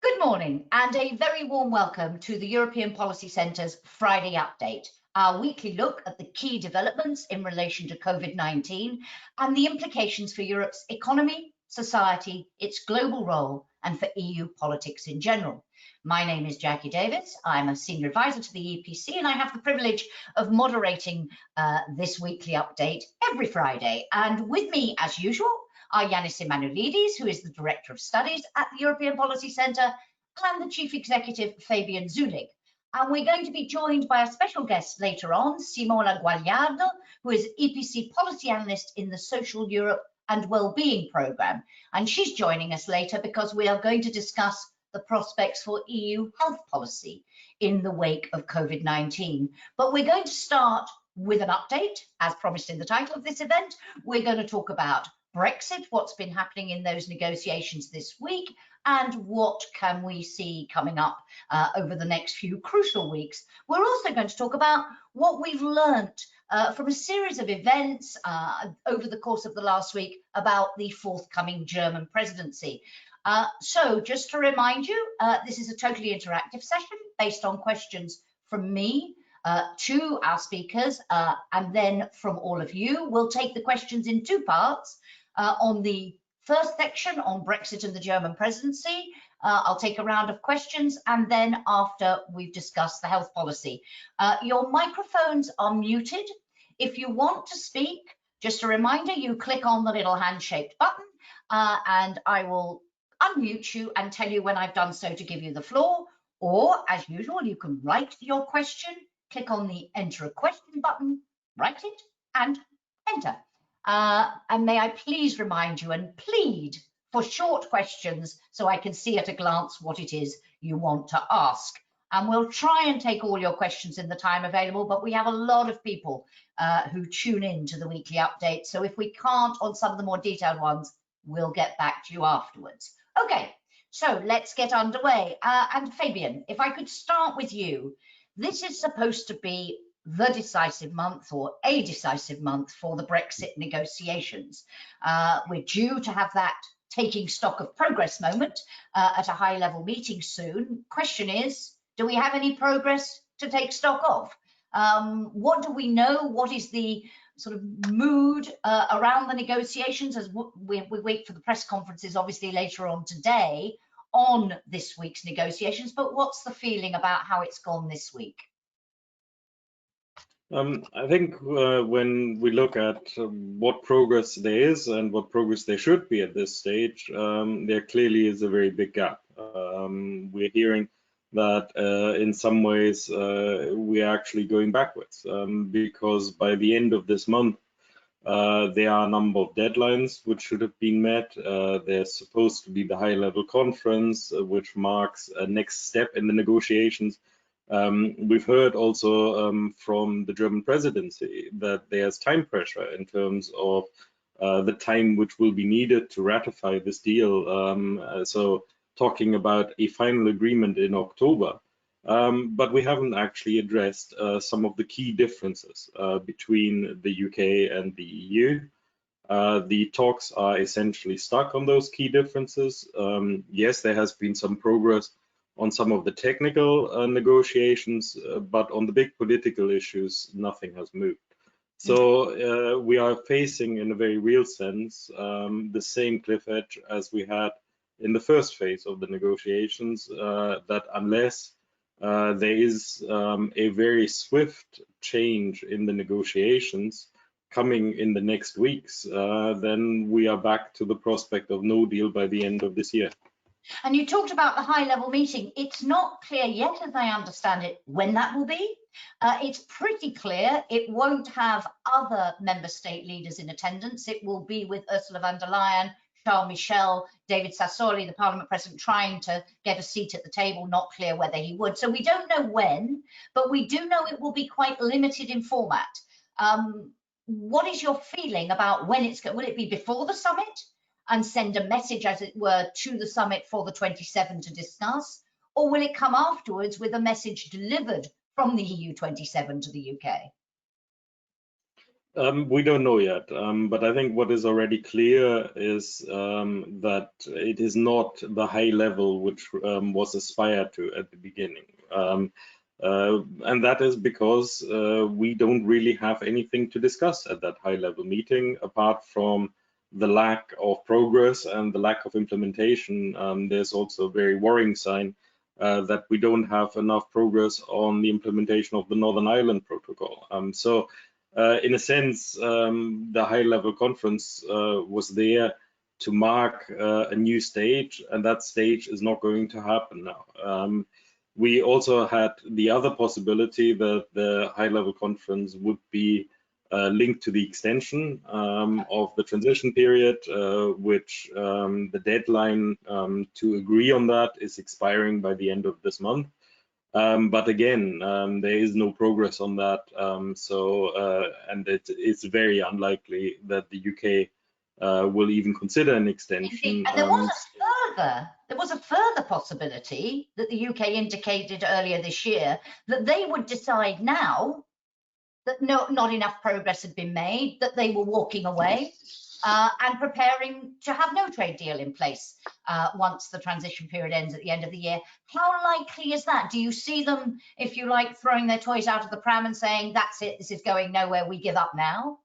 Good morning and a very warm welcome to the European Policy Centre's Friday Update, our weekly look at the key developments in relation to COVID-19 and the implications for Europe's economy, society, its global role and for EU politics in general. My name is Jackie Davis. I'm a senior advisor to the EPC and I have the privilege of moderating this weekly update every Friday. And with me, as usual, are Janis Emmanouilidis, who is the Director of Studies at the European Policy Centre, and the Chief Executive, Fabian Zuleeg. And we're going to be joined by a special guest later on, Simona Guagliardo, who is EPC Policy Analyst in the Social Europe and Wellbeing Programme. And she's joining us later because we are going to discuss the prospects for EU health policy in the wake of COVID-19. But we're going to start with an update, as promised in the title of this event. We're going to talk about Brexit, what's been happening in those negotiations this week, and what can we see coming up over the next few crucial weeks. We're also going to talk about what we've learnt from a series of events over the course of the last week about the forthcoming German presidency. So just to remind you, this is a totally interactive session based on questions from me to our speakers and then from all of you. We'll take the questions in two parts. On the first section on Brexit and the German presidency, I'll take a round of questions, and then after we've discussed the health policy. Your microphones are muted. If you want to speak, just a reminder, you click on the little hand-shaped button and I will unmute you and tell you when I've done so to give you the floor. Or, as usual, you can write your question, click on the enter a question button, write it and enter. And may I please remind you and plead for short questions so I can see at a glance what it is you want to ask. And we'll try and take all your questions in the time available, but we have a lot of people who tune in to the weekly update. So if we can't on some of the more detailed ones, we'll get back to you afterwards. Okay, so let's get underway. And Fabian, if I could start with you, this is supposed to be the decisive month or a decisive month for the Brexit negotiations. We're due to have that taking stock of progress moment at a high level meeting soon. Question is, do we have any progress to take stock of? What do we know? What is the sort of mood around the negotiations as we wait for the press conferences obviously later on today on this week's negotiations, but what's the feeling about how it's gone this week? I think when we look at what progress there is and what progress there should be at this stage, there clearly is a very big gap. We're hearing that in some ways we're actually going backwards because by the end of this month there are a number of deadlines which should have been met. There's supposed to be the high-level conference which marks a next step in the negotiations. We've heard also from the German presidency that there's time pressure in terms of the time which will be needed to ratify this deal. So talking about a final agreement in October, but we haven't actually addressed some of the key differences between the UK and the EU. The talks are essentially stuck on those key differences. Yes, there has been some progress on some of the technical negotiations, but on the big political issues, nothing has moved. So we are facing, in a very real sense, the same cliff edge as we had in the first phase of the negotiations, that unless there is a very swift change in the negotiations coming in the next weeks, then we are back to the prospect of no deal by the end of this year. And you talked about the high-level meeting. It's not clear yet, as I understand it, when that will be. It's pretty clear it won't have other member state leaders in attendance. It will be with Ursula von der Leyen, Charles Michel, David Sassoli, the Parliament President, trying to get a seat at the table, not clear whether he would. So we don't know when, but we do know it will be quite limited in format. What is your feeling about when it's going? Will it be before the summit and send a message, as it were, to the summit for the 27 to discuss? Or will it come afterwards with a message delivered from the EU 27 to the UK? We don't know yet, but I think what is already clear is that it is not the high level which was aspired to at the beginning. And that is because we don't really have anything to discuss at that high level meeting, apart from the lack of progress and the lack of implementation. There's also a very worrying sign that we don't have enough progress on the implementation of the Northern Ireland Protocol. In a sense, the high-level conference was there to mark a new stage, and that stage is not going to happen now. We also had the other possibility that the high-level conference would be linked to the extension of the transition period, which the deadline to agree on that is expiring by the end of this month. But again, there is no progress on that. And it's very unlikely that the UK will even consider an extension. And there was a further possibility that the UK indicated earlier this year that they would decide now that not enough progress had been made, that they were walking away and preparing to have no trade deal in place once the transition period ends at the end of the year. How likely is that? Do you see them, if you like, throwing their toys out of the pram and saying, that's it, this is going nowhere, we give up now?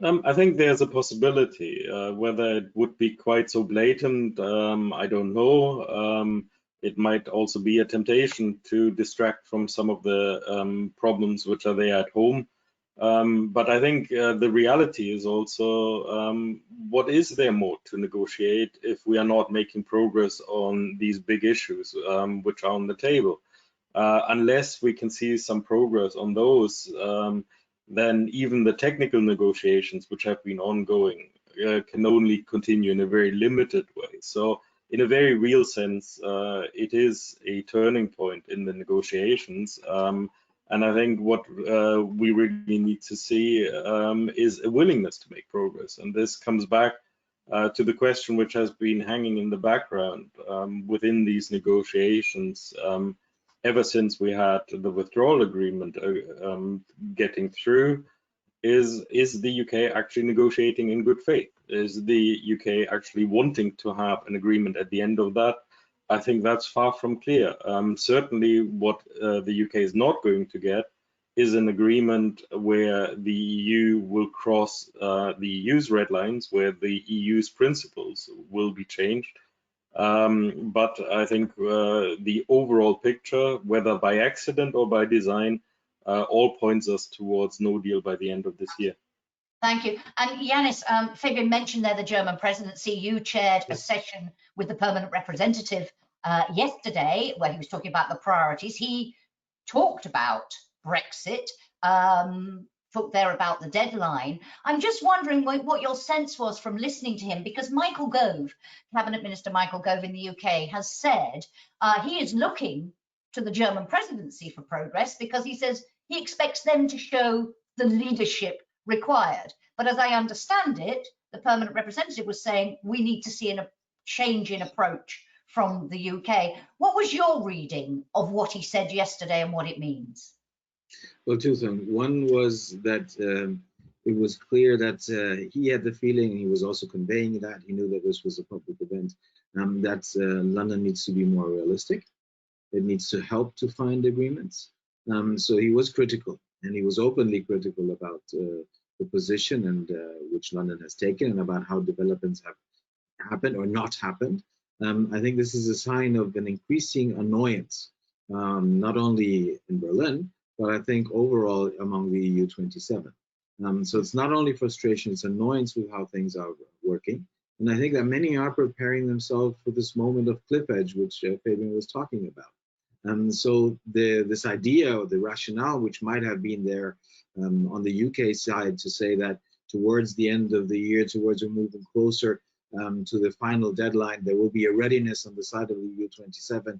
I think there's a possibility. Whether it would be quite so blatant, I don't know. It might also be a temptation to distract from some of the problems which are there at home. But I think the reality is also what is there more to negotiate if we are not making progress on these big issues which are on the table? Unless we can see some progress on those, then even the technical negotiations which have been ongoing can only continue in a very limited way. So in a very real sense, it is a turning point in the negotiations. And I think what we really need to see is a willingness to make progress. And this comes back to the question which has been hanging in the background within these negotiations ever since we had the withdrawal agreement getting through. Is the UK actually negotiating in good faith? Is the UK actually wanting to have an agreement at the end of that? I think that's far from clear. Certainly what the UK is not going to get is an agreement where the EU will cross the EU's red lines, where the EU's principles will be changed. But I think the overall picture, whether by accident or by design, all points us towards no deal by the end of this year. Thank you. And Janis, Fabian mentioned there the German presidency. You chaired a session with the permanent representative yesterday where he was talking about the priorities. He talked about Brexit, talked there about the deadline. I'm just wondering what your sense was from listening to him, because Michael Gove, Cabinet Minister Michael Gove in the UK, has said he is looking to the German presidency for progress, because he says he expects them to show the leadership required. But as I understand it, the permanent representative was saying we need to see a change in approach from the UK. What was your reading of what he said yesterday and what it means? Well, two things. One was that it was clear that he had the feeling, he was also conveying that, he knew that this was a public event, that London needs to be more realistic. It needs to help to find agreements. So he was critical, and he was openly critical about the position and which London has taken, and about how developments have happened or not happened. I think this is a sign of an increasing annoyance, not only in Berlin, but I think overall among the EU 27. So it's not only frustration, it's annoyance with how things are working. And I think that many are preparing themselves for this moment of cliff edge, which Fabian was talking about. So this idea or the rationale, which might have been there on the UK side, to say that towards the end of the year, towards we're moving closer to the final deadline, there will be a readiness on the side of the EU 27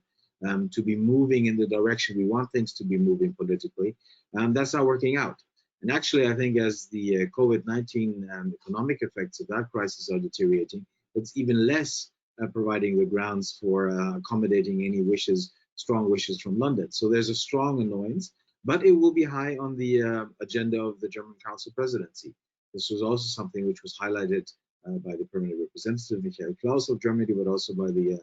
to be moving in the direction we want things to be moving politically. That's not working out. And actually, I think as the COVID-19 economic effects of that crisis are deteriorating, it's even less providing the grounds for accommodating any wishes, strong wishes from London. So there's a strong annoyance. but it will be high on the agenda of the German Council Presidency. This was also something which was highlighted by the permanent representative, Michael Klaus of Germany, but also by the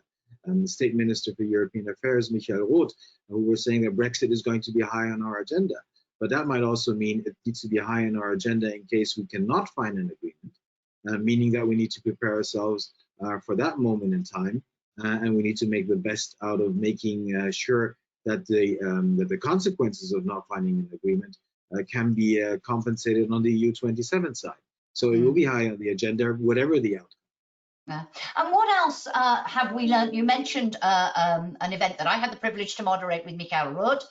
State Minister for European Affairs, Michael Roth, who were saying that Brexit is going to be high on our agenda. But that might also mean it needs to be high on our agenda in case we cannot find an agreement, meaning that we need to prepare ourselves for that moment in time, and we need to make the best out of making sure that the consequences of not finding an agreement can be compensated on the EU27 side. So it will be high on the agenda, whatever the outcome. Yeah. And what else have we learned? You mentioned an event that I had the privilege to moderate with Michael Roth,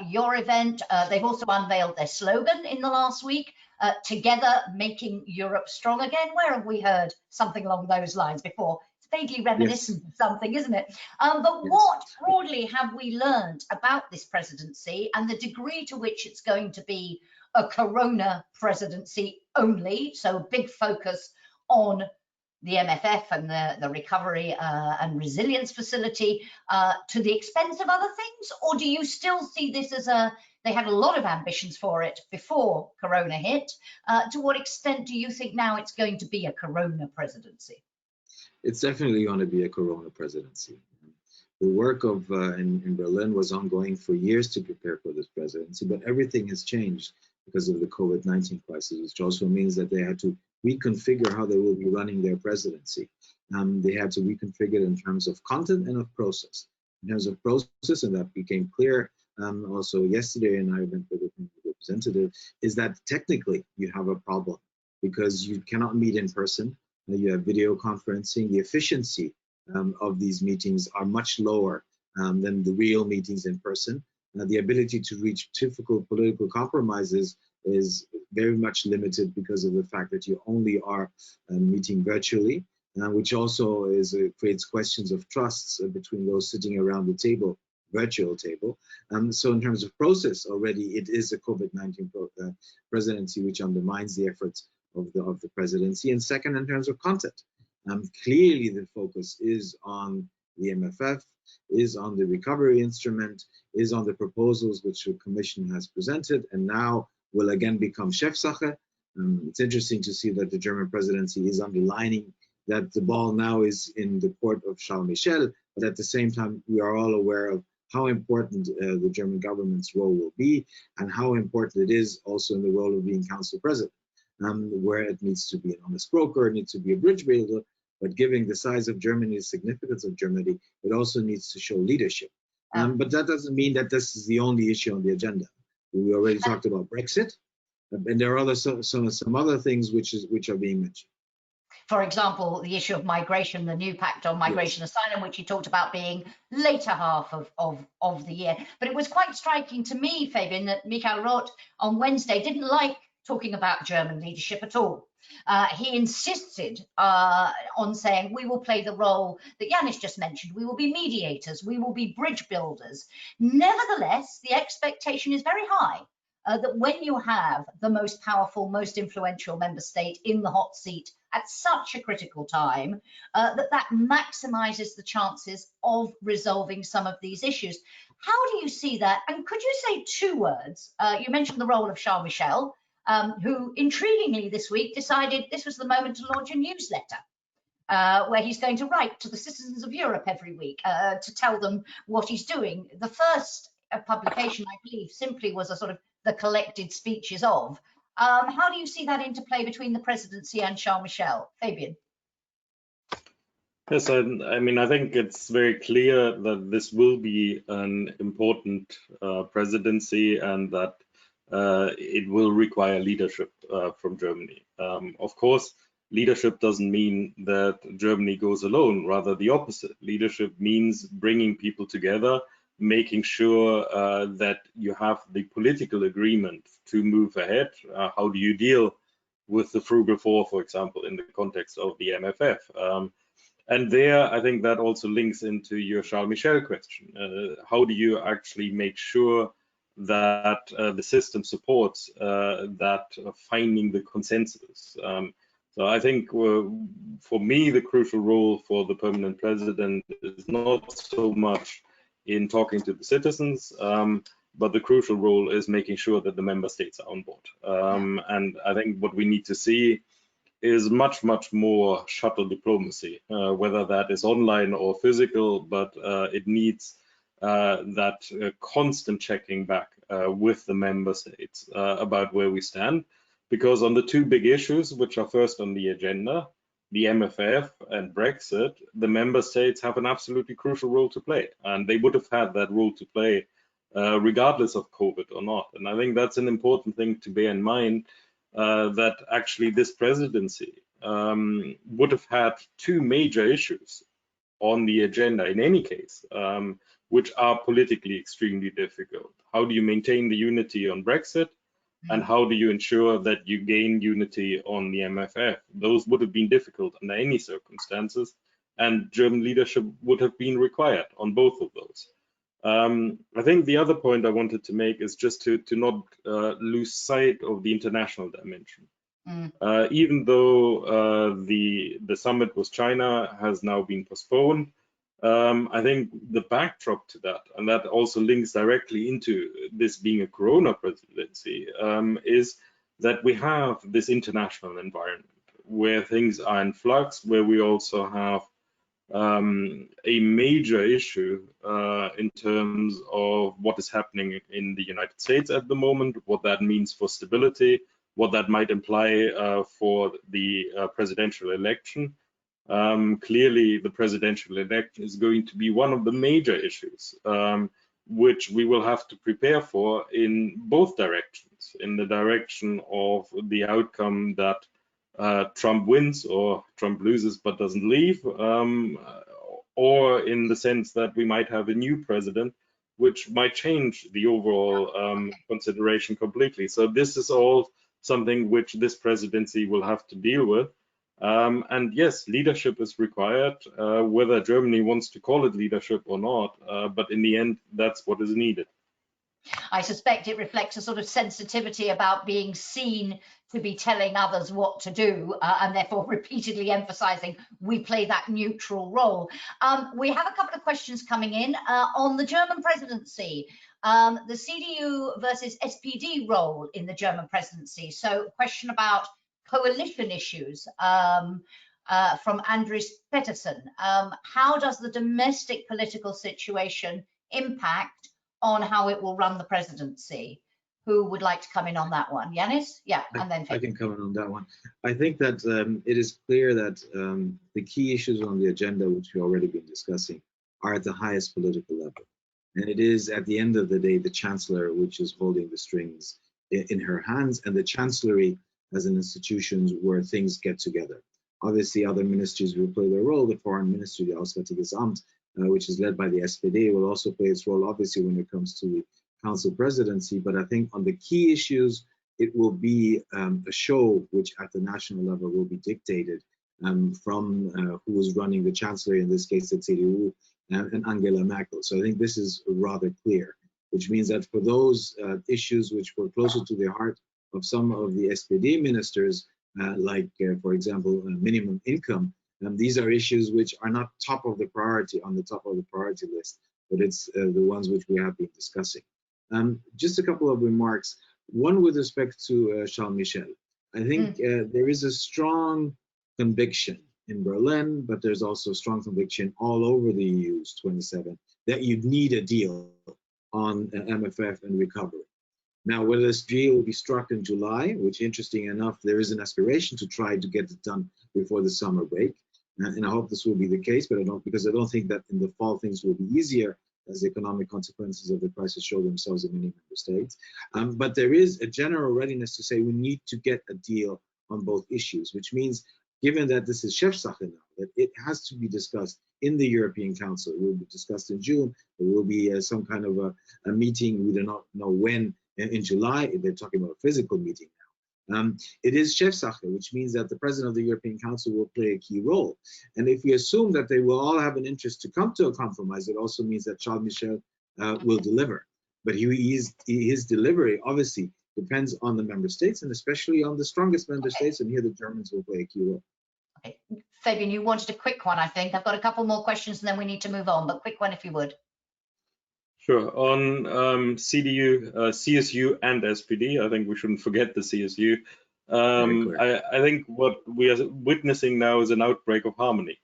your event. They've also unveiled their slogan in the last week, together making Europe strong again. Where have we heard something along those lines before? It's vaguely reminiscent of something, isn't it? But what broadly have we learned about this presidency and the degree to which it's going to be a corona presidency only? So big focus on the MFF and the recovery and resilience facility to the expense of other things? Or do you still see this as they had a lot of ambitions for it before Corona hit. To what extent do you think now it's going to be a Corona presidency? It's definitely going to be a Corona presidency. The work of in Berlin was ongoing for years to prepare for this presidency, but everything has changed because of the COVID-19 crisis, which also means that they had to reconfigure how they will be running their presidency. They had to reconfigure it in terms of content and of process. In terms of process, and that became clear also yesterday in our event with the representative, is that technically you have a problem because you cannot meet in person. You have video conferencing. The efficiency of these meetings are much lower than the real meetings in person. The ability to reach difficult political compromises is very much limited because of the fact that you only are meeting virtually, which also creates questions of trusts between those sitting around the table, virtual table. So in terms of process, already it is a COVID-19 presidency which undermines the efforts of the presidency. And second, in terms of content, clearly the focus is on the MFF, is on the recovery instrument, is on the proposals which the Commission has presented, and now will again become Chefsache. It's interesting to see that the German presidency is underlining that the ball now is in the court of Charles Michel, but at the same time, we are all aware of how important the German government's role will be, and how important it is also in the role of being council president, where it needs to be an honest broker, it needs to be a bridge builder, but given the size of Germany, the significance of Germany, it also needs to show leadership. But that doesn't mean that this is the only issue on the agenda. We already talked about Brexit, and there are some other things which are being mentioned. For example, the issue of migration, the new pact on migration asylum, which you talked about being later half of the year. But it was quite striking to me, Fabian, that Michael Roth on Wednesday didn't like talking about German leadership at all. He insisted on saying, we will play the role that Janis just mentioned. We will be mediators. We will be bridge builders. Nevertheless, the expectation is very high that when you have the most powerful, most influential member state in the hot seat at such a critical time, that maximizes the chances of resolving some of these issues. How do you see that? And could you say two words? You mentioned the role of Charles Michel, who intriguingly this week decided this was the moment to launch a newsletter where he's going to write to the citizens of Europe every week to tell them what he's doing. The first publication, I believe, simply was a sort of the collected speeches of. How do you see that interplay between the presidency and Charles Michel? Fabian? Yes, I mean, I think it's very clear that this will be an important presidency and that it will require leadership from Germany. Of course, leadership doesn't mean that Germany goes alone, rather the opposite. Leadership means bringing people together, making sure that you have the political agreement to move ahead. How do you deal with the frugal four, for example, in the context of the MFF? And there, I think that also links into your Charles Michel question. How do you actually make sure that the system supports that finding the consensus? So I think for me, the crucial role for the permanent president is not so much in talking to the citizens, but the crucial role is making sure that the member states are on board. And I think what we need to see is much more shuttle diplomacy, whether that is online or physical, but it needs that constant checking back with the member states about where we stand. Because on the two big issues, which are first on the agenda, the MFF and Brexit, the member states have an absolutely crucial role to play. And they would have had that role to play regardless of COVID or not. And I think that's an important thing to bear in mind, that actually this presidency would have had two major issues on the agenda in any case, which are politically extremely difficult. How do you maintain the unity on Brexit? And how do you ensure that you gain unity on the MFF? Those would have been difficult under any circumstances, and German leadership would have been required on both of those. I think the other point I wanted to make is just to not lose sight of the international dimension. Even though the summit with China has now been postponed, I think the backdrop to that, and that also links directly into this being a Corona presidency, is that we have this international environment where things are in flux, where we also have a major issue in terms of what is happening in the United States at the moment, what that means for stability, what that might imply for the presidential election. Clearly, the presidential election is going to be one of the major issues, which we will have to prepare for in both directions, in the direction of the outcome that Trump wins or Trump loses but doesn't leave, or in the sense that we might have a new president, which might change the overall consideration completely. So this is all something which this presidency will have to deal with. And yes, leadership is required, whether Germany wants to call it leadership or not, but in the end, that's what is needed. I suspect it reflects a sort of sensitivity about being seen to be telling others what to do, and therefore repeatedly emphasizing we play that neutral role. We have a couple of questions coming in on the German presidency, the CDU versus SPD role in the German presidency. So a question about coalition issues from Andres Peterson. How does the domestic political situation impact on how it will run the presidency? Who would like to come in on that one? Janis? Yeah, and then I can come in on that one. I think that it is clear that the key issues on the agenda, which we've already been discussing, are at the highest political level. And it is, at the end of the day, the Chancellor which is holding the strings in her hands, and the Chancellery as an institution where things get together. Obviously, other ministries will play their role. The Foreign Ministry, the Auswärtiges Amt, which is led by the SPD, will also play its role, obviously, when it comes to the Council Presidency. But I think on the key issues, it will be a show which at the national level will be dictated from who is running the Chancellery, in this case the CDU, and Angela Merkel. So I think this is rather clear, which means that for those issues which were closer to the heart of some of the SPD ministers, like, for example, minimum income, these are issues which are not top of the priority, on the top of the priority list, but it's the ones which we have been discussing. Just a couple of remarks. One with respect to Charles Michel. I think there is a strong conviction in Berlin, but there's also strong conviction all over the EU's 27 that you need a deal on MFF and recovery. Now, whether this deal will be struck in July, which, interesting enough, there is an aspiration to try to get it done before the summer break, and I hope this will be the case, but I don't think that in the fall things will be easier, as the economic consequences of the crisis show themselves in many member states. But there is a general readiness to say we need to get a deal on both issues, which means, given that this is Chefsache now, that it has to be discussed in the European Council. It will be discussed in June. There will be some kind of a meeting, we do not know when, in July. They're talking about a physical meeting now. It is Chefsache, which means that the President of the European Council will play a key role. And if we assume that they will all have an interest to come to a compromise, it also means that Charles Michel will deliver. But his delivery obviously depends on the member states, and especially on the strongest member states, and here the Germans will play a key role. Okay. Fabian, you wanted a quick one, I think. I've got a couple more questions and then we need to move on, but quick one if you would. Sure. On CDU, CSU, and SPD, I think we shouldn't forget the CSU. I think what we are witnessing now is an outbreak of harmony,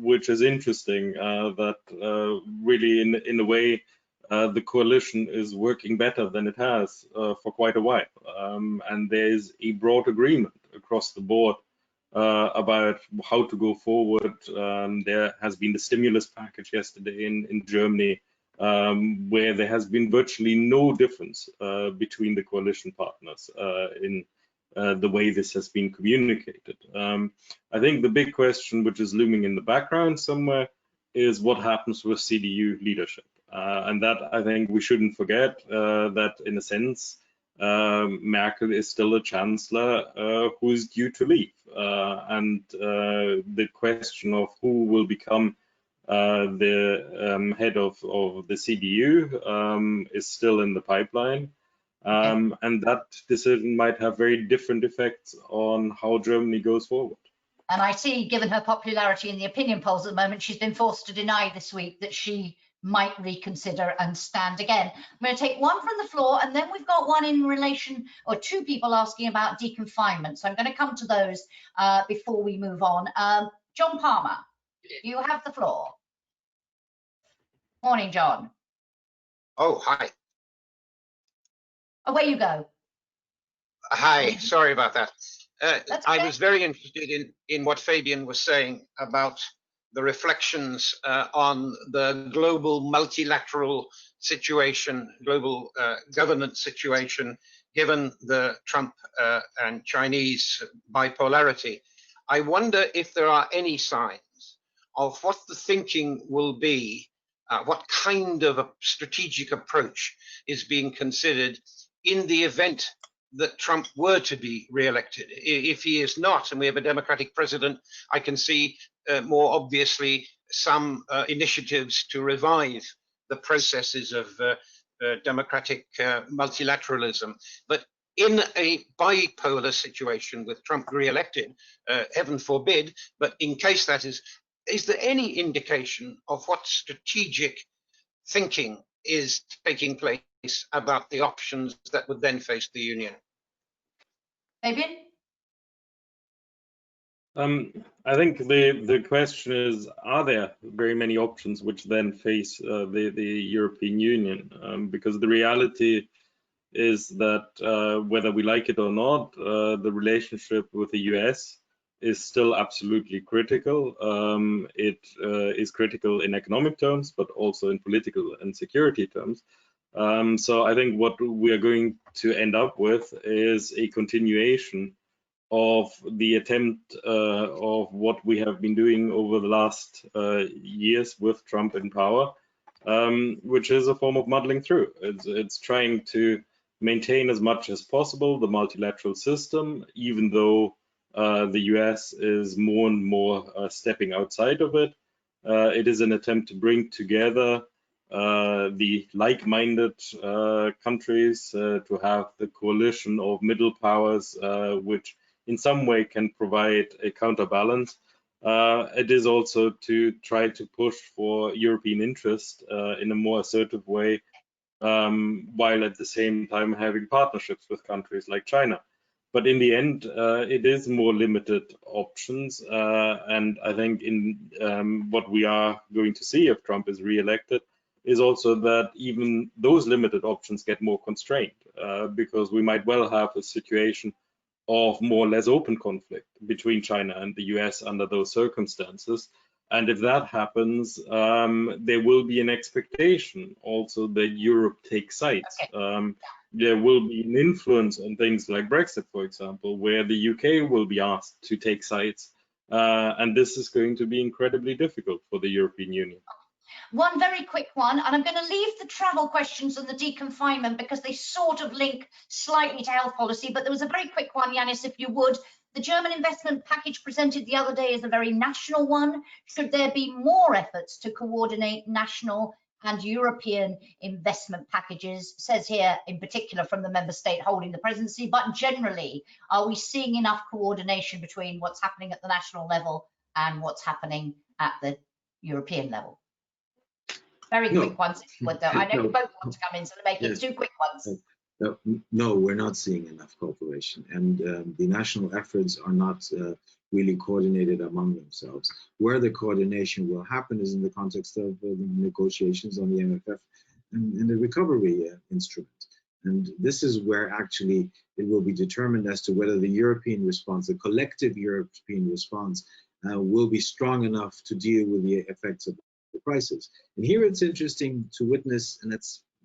which is interesting. That really, in a way, the coalition is working better than it has for quite a while, and there is a broad agreement across the board about how to go forward. There has been the stimulus package yesterday in Germany, where there has been virtually no difference between the coalition partners in the way this has been communicated. I think the big question which is looming in the background somewhere is what happens with CDU leadership. And that, I think we shouldn't forget that in a sense, Merkel is still a chancellor who is due to leave. And the question of who will become the head of the CDU is still in the pipeline. And that decision might have very different effects on how Germany goes forward. And I see, given her popularity in the opinion polls at the moment, she's been forced to deny this week that she might reconsider and stand again. I'm going to take one from the floor, and then we've got one in relation, or two people asking about deconfinement. So I'm going to come to those before we move on. John Palmer, you have the floor. Morning, John. Oh, hi. Away you go. Hi, sorry about that. Okay. I was very interested in what Fabian was saying about the reflections on the global multilateral situation, global governance situation, given the Trump and Chinese bipolarity. I wonder if there are any signs of what the thinking will be, what kind of a strategic approach is being considered in the event that Trump were to be re-elected. If he is not, and we have a democratic president, I can see more obviously some initiatives to revive the processes of democratic multilateralism. But in a bipolar situation with Trump re-elected, heaven forbid, but in case that is there any indication of what strategic thinking is taking place about the options that would then face the Union? Fabian? I think the question is, are there very many options which then face the European Union? Because the reality is that whether we like it or not, the relationship with the US is still absolutely critical. It is critical in economic terms, but also in political and security terms. So I think what we are going to end up with is a continuation of the attempt of what we have been doing over the last years with Trump in power, which is a form of muddling through. It's trying to maintain as much as possible the multilateral system, even though the US is more and more stepping outside of it. It is an attempt to bring together the like-minded countries to have the coalition of middle powers, which in some way can provide a counterbalance. It is also to try to push for European interest in a more assertive way, while at the same time having partnerships with countries like China. But in the end, it is more limited options. And I think in what we are going to see if Trump is re-elected is also that even those limited options get more constrained, because we might well have a situation of more or less open conflict between China and the US under those circumstances. And if that happens, there will be an expectation also that Europe takes sides. Okay. There will be an influence on things like Brexit, for example, where the UK will be asked to take sides. And this is going to be incredibly difficult for the European Union. One very quick one, and I'm going to leave the travel questions and the deconfinement because they sort of link slightly to health policy, but there was a very quick one, Janis, if you would. The German investment package presented the other day is a very national one. Should there be more efforts to coordinate national and European investment packages? Says here in particular from the member state holding the presidency, but generally, are we seeing enough coordination between what's happening at the national level and what's happening at the European level? Very quick ones, if you would, though. I know you both want to come in, so to make it 2 quick ones. No, we're not seeing enough cooperation, and the national efforts are not really coordinated among themselves. Where the coordination will happen is in the context of the negotiations on the MFF and the recovery instrument. And this is where actually it will be determined as to whether the European response, the collective European response, will be strong enough to deal with the effects of the crisis. And here it's interesting to witness, and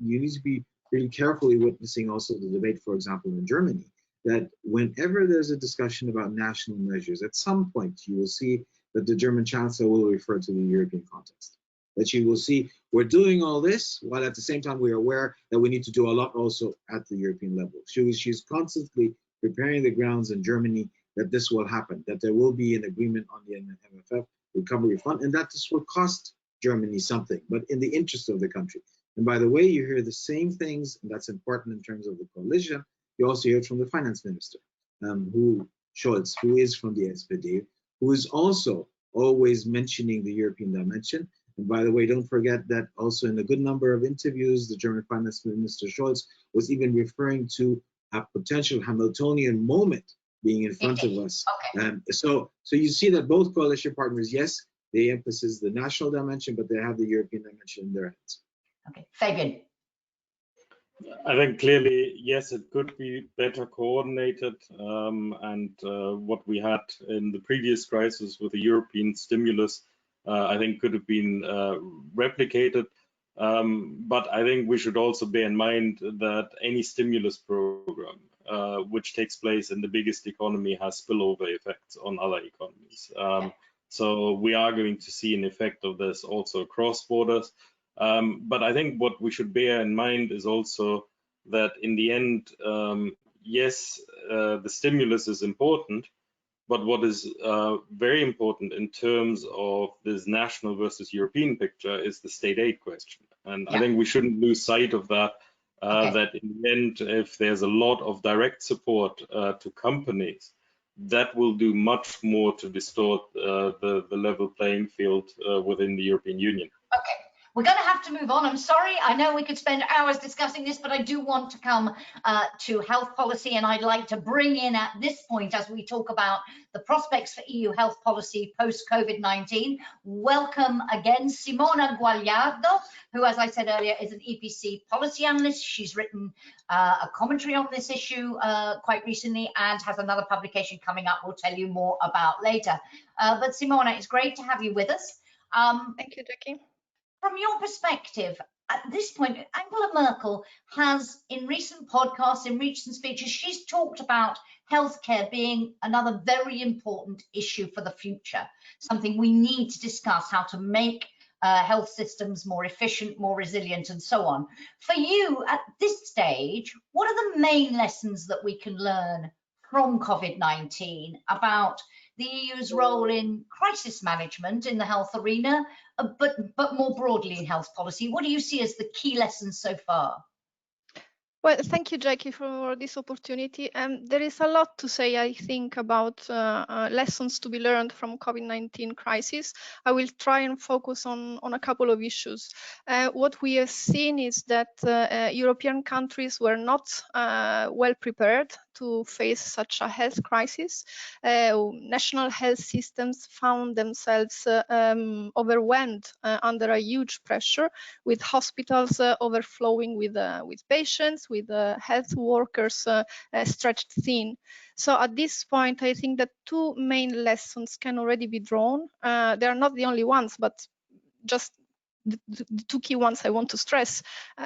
you need to be really carefully witnessing also the debate, for example, in Germany, that whenever there's a discussion about national measures, at some point you will see that the German Chancellor will refer to the European context. That you will see we're doing all this, while at the same time we're aware that we need to do a lot also at the European level. She's constantly preparing the grounds in Germany that this will happen, that there will be an agreement on the MFF recovery fund, and that this will cost Germany something, but in the interest of the country. And by the way, you hear the same things, and that's important in terms of the coalition. You also hear it from the finance minister, Scholz, who is from the SPD, who is also always mentioning the European dimension. And by the way, don't forget that also in a good number of interviews, the German finance minister Scholz was even referring to a potential Hamiltonian moment being in front of us. Okay. So you see that both coalition partners, yes, they emphasize the national dimension, but they have the European dimension in their heads. Okay, Fabian. I think clearly, yes, it could be better coordinated, and what we had in the previous crisis with the European stimulus, I think could have been replicated. But I think we should also bear in mind that any stimulus program which takes place in the biggest economy has spillover effects on other economies. So we are going to see an effect of this also across borders. But I think what we should bear in mind is also that in the end, yes, the stimulus is important, but what is very important in terms of this national versus European picture is the state aid question. And I think we shouldn't lose sight of that, that in the end, if there's a lot of direct support to companies, that will do much more to distort the level playing field within the European Union. Okay. We're going to have to move on. I'm sorry. I know we could spend hours discussing this, but I do want to come to health policy, and I'd like to bring in at this point, as we talk about the prospects for EU health policy post-COVID-19, welcome again Simona Guagliardo, who, as I said earlier, is an EPC policy analyst. She's written a commentary on this issue quite recently and has another publication coming up we'll tell you more about later. But Simona, it's great to have you with us. Thank you, Jackie. From your perspective, at this point, Angela Merkel has, in recent podcasts, in recent speeches, she's talked about healthcare being another very important issue for the future, something we need to discuss, how to make health systems more efficient, more resilient, and so on. For you, at this stage, what are the main lessons that we can learn from COVID-19 about the EU's role in crisis management in the health arena, but more broadly in health policy? What do you see as the key lessons so far? Well, thank you, Jackie, for this opportunity. There is a lot to say, I think, about lessons to be learned from COVID-19 crisis. I will try and focus on a couple of issues. What we have seen is that European countries were not well prepared to face such a health crisis. National health systems found themselves overwhelmed under a huge pressure, with hospitals overflowing with patients, with health workers stretched thin. So at this point, I think that two main lessons can already be drawn. They are not the only ones, but just the two key ones I want to stress.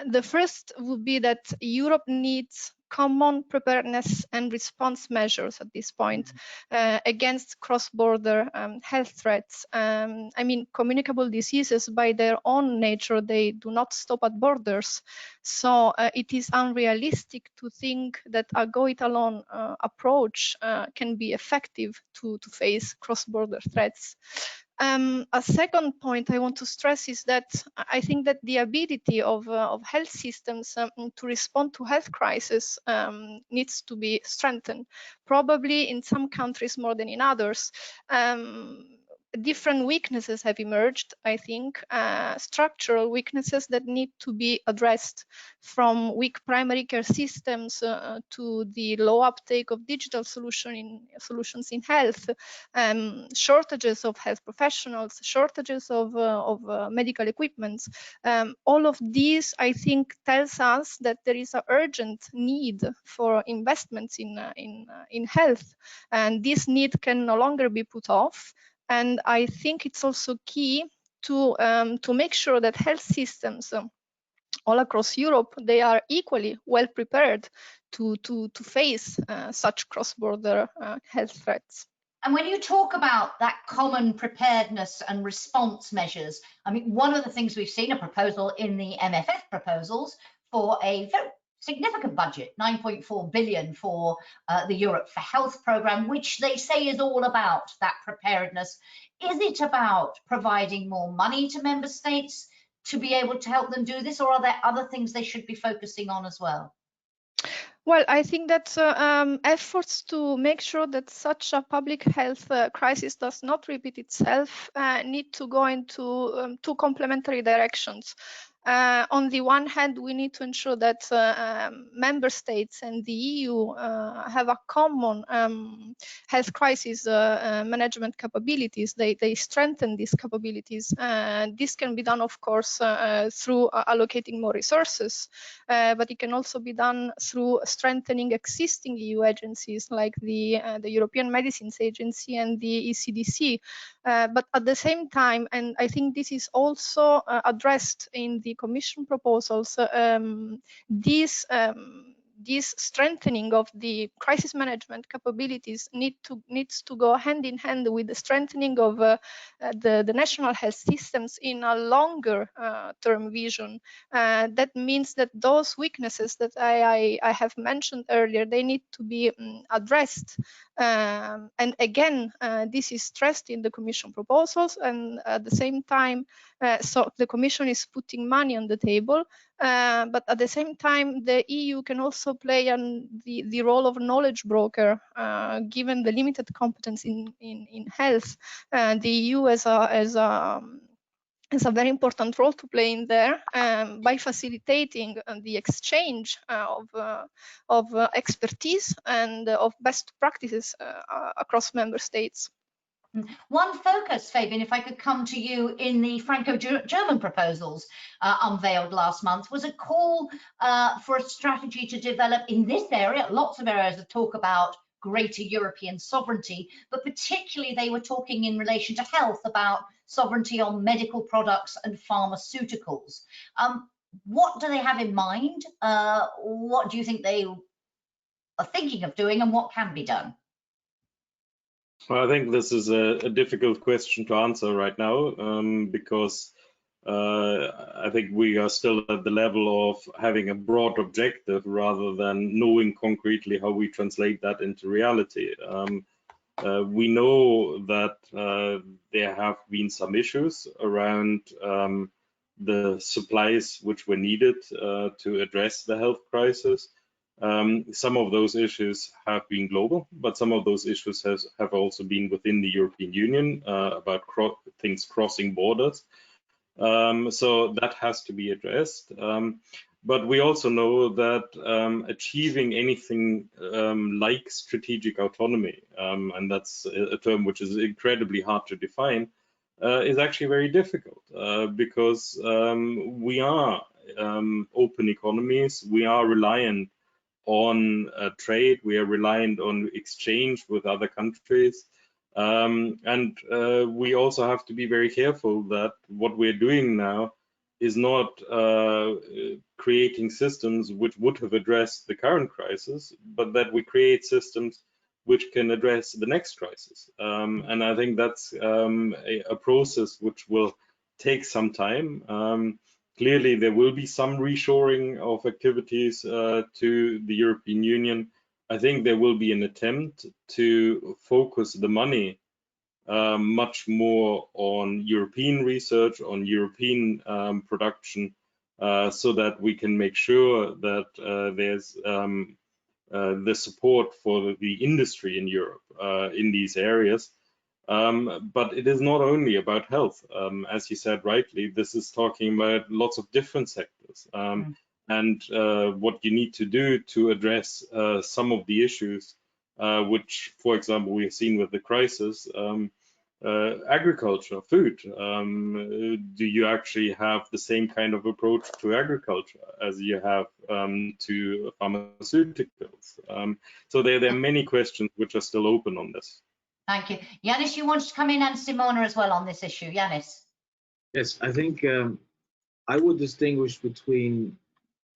The first would be that Europe needs common preparedness and response measures at this point against cross-border health threats. I mean, communicable diseases by their own nature, they do not stop at borders. So it is unrealistic to think that a go-it-alone approach can be effective to face cross-border threats. A second point I want to stress is that I think that the ability of health systems to respond to health crisis needs to be strengthened, probably in some countries more than in others. different weaknesses have emerged, I think, structural weaknesses that need to be addressed, from weak primary care systems to the low uptake of digital solutions in health, shortages of health professionals, shortages of medical equipment. All of these, I think, tells us that there is an urgent need for investments in health, and this need can no longer be put off. And I think it's also key to make sure that health systems all across Europe, they are equally well prepared to face such cross-border health threats. And when you talk about that common preparedness and response measures, I mean, one of the things we've seen, a proposal in the MFF proposals for a very significant budget, 9.4 billion for the Europe for Health programme, which they say is all about that preparedness. Is it about providing more money to member states to be able to help them do this, or are there other things they should be focusing on as well? Well, I think that efforts to make sure that such a public health crisis does not repeat itself need to go into two complementary directions. On the one hand, we need to ensure that member states and the EU have a common health crisis management capabilities. They strengthen these capabilities. This can be done, of course, through allocating more resources, but it can also be done through strengthening existing EU agencies like the European Medicines Agency and the ECDC. But at the same time, and I think this is also addressed in the Commission proposals, this strengthening of the crisis management capabilities needs to go hand in hand with the strengthening of the national health systems in a longer term vision. That means that those weaknesses that I have mentioned earlier, they need to be addressed. And again, this is stressed in the Commission proposals, and at the same time, so the Commission is putting money on the table, but at the same time, the EU can also play the role of knowledge broker, given the limited competence in health. The EU has a very important role to play in there by facilitating the exchange of expertise and of best practices across member states. One focus, Fabian, if I could come to you, in the Franco-German proposals unveiled last month, was a call for a strategy to develop in this area. Lots of areas that talk about greater European sovereignty, but particularly they were talking in relation to health about sovereignty on medical products and pharmaceuticals. What do they have in mind? What do you think they are thinking of doing, and what can be done? Well, I think this is a difficult question to answer right now, because I think we are still at the level of having a broad objective rather than knowing concretely how we translate that into reality. We know that there have been some issues around the supplies which were needed to address the health crisis. Some of those issues have been global, but some of those issues have also been within the European Union about things crossing borders. So that has to be addressed. But we also know that achieving anything like strategic autonomy, and that's a term which is incredibly hard to define, is actually very difficult because we are open economies, we are reliant on trade, we are reliant on exchange with other countries, and we also have to be very careful that what we're doing now is not creating systems which would have addressed the current crisis, but that we create systems which can address the next crisis. And I think that's a process which will take some time. Clearly, there will be some reshoring of activities to the European Union. I think there will be an attempt to focus the money much more on European research, on European production, so that we can make sure that there's the support for the industry in Europe in these areas. But it is not only about health. As you said rightly, this is talking about lots of different sectors. And what you need to do to address some of the issues, which, for example, we've seen with the crisis, agriculture, food. Do you actually have the same kind of approach to agriculture as you have to pharmaceuticals? So there are many questions which are still open on this. Thank you. Janis, you wanted to come in, and Simona as well on this issue. Janis. Yes, I think I would distinguish between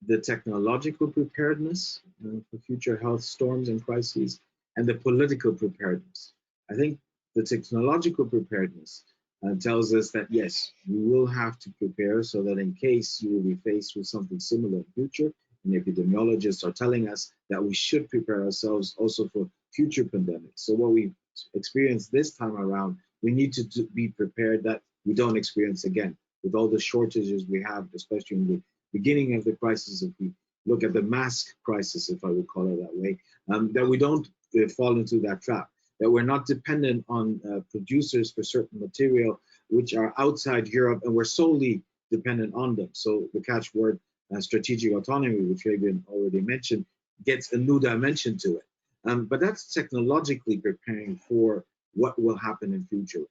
the technological preparedness for future health storms and crises and the political preparedness. I think the technological preparedness tells us that, yes, we will have to prepare so that in case you will be faced with something similar in the future, and epidemiologists are telling us that we should prepare ourselves also for future pandemics. So what we experienced this time around, we need to be prepared that we don't experience again. With all the shortages we have, especially in the beginning of the crisis, if we look at the mask crisis, if I would call it that way, that we don't fall into that trap, that we're not dependent on producers for certain material which are outside Europe and we're solely dependent on them. So the catchword strategic autonomy, which Fabian already mentioned, gets a new dimension to it. But that's technologically preparing for what will happen in future.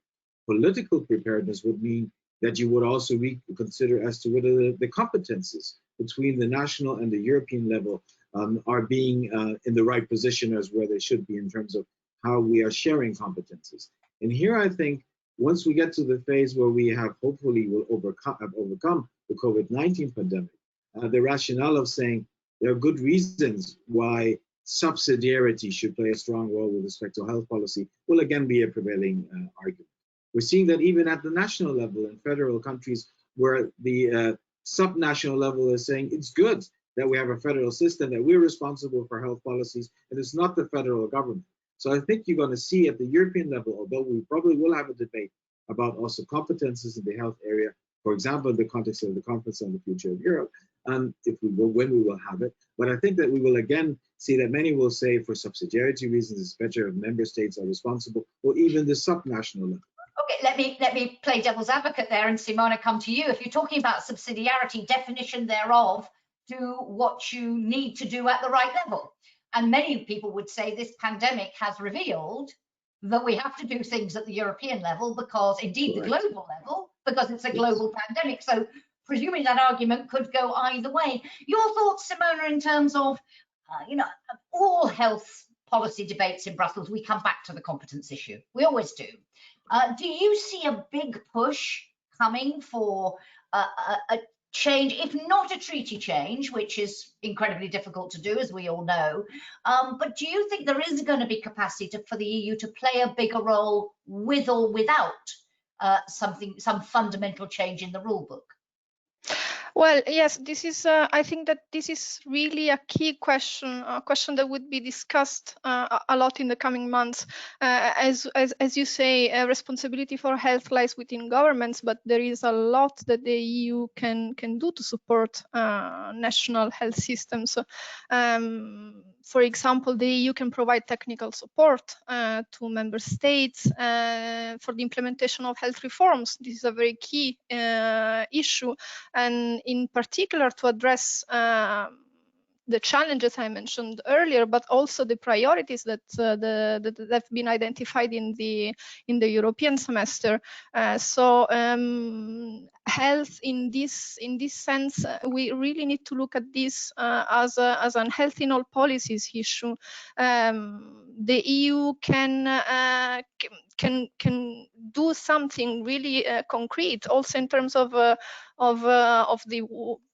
Political preparedness would mean that you would also reconsider as to whether the competences between the national and the European level are being in the right position as where they should be in terms of how we are sharing competences. And here I think once we get to the phase where we have hopefully will overcome the COVID-19 pandemic, the rationale of saying there are good reasons why subsidiarity should play a strong role with respect to health policy will again be a prevailing argument. We're seeing that even at the national level in federal countries where the subnational level is saying it's good that we have a federal system, that we're responsible for health policies, and it's not the federal government. So I think you're going to see at the European level, although we probably will have a debate about also competences in the health area, for example, in the context of the Conference on the Future of Europe, if we will, when we will have it. But I think that we will again see that many will say for subsidiarity reasons, it's better if member states are responsible, or even the subnational level. Okay, let me play devil's advocate there, and Simona, come to you. If you're talking about subsidiarity, definition thereof, do what you need to do at the right level. And many people would say this pandemic has revealed that we have to do things at the European level, because indeed the global level, because it's a global pandemic. So presuming that argument could go either way. Your thoughts, Simona, in terms of, all health policy debates in Brussels, we come back to the competence issue. We always do. Do you see a big push coming for a change, if not a treaty change, which is incredibly difficult to do, as we all know, but do you think there is going to be capacity for the EU to play a bigger role with or without some fundamental change in the rule book? Well, yes, this is. I think that this is really a key question, a question that would be discussed a lot in the coming months. As you say, responsibility for health lies within governments, but there is a lot that the EU can do to support national health systems. For example, the EU can provide technical support to member states for the implementation of health reforms. This is a very key issue, and in particular to address the challenges I mentioned earlier, but also the priorities that have been identified in the European semester. So health, in this sense, we really need to look at this as an health in all policies issue. The EU can do something really concrete, also in terms of the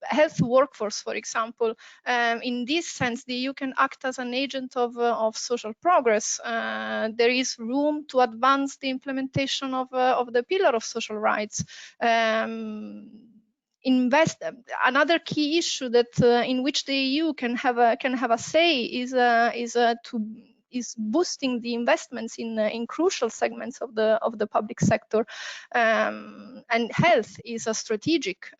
health workforce, for example. In this sense, the EU can act as an agent of social progress. There is room to advance the implementation of the pillar of social rights. Another key issue that in which the EU can have a say is to is boosting the investments in crucial segments of the public sector, and health is a strategic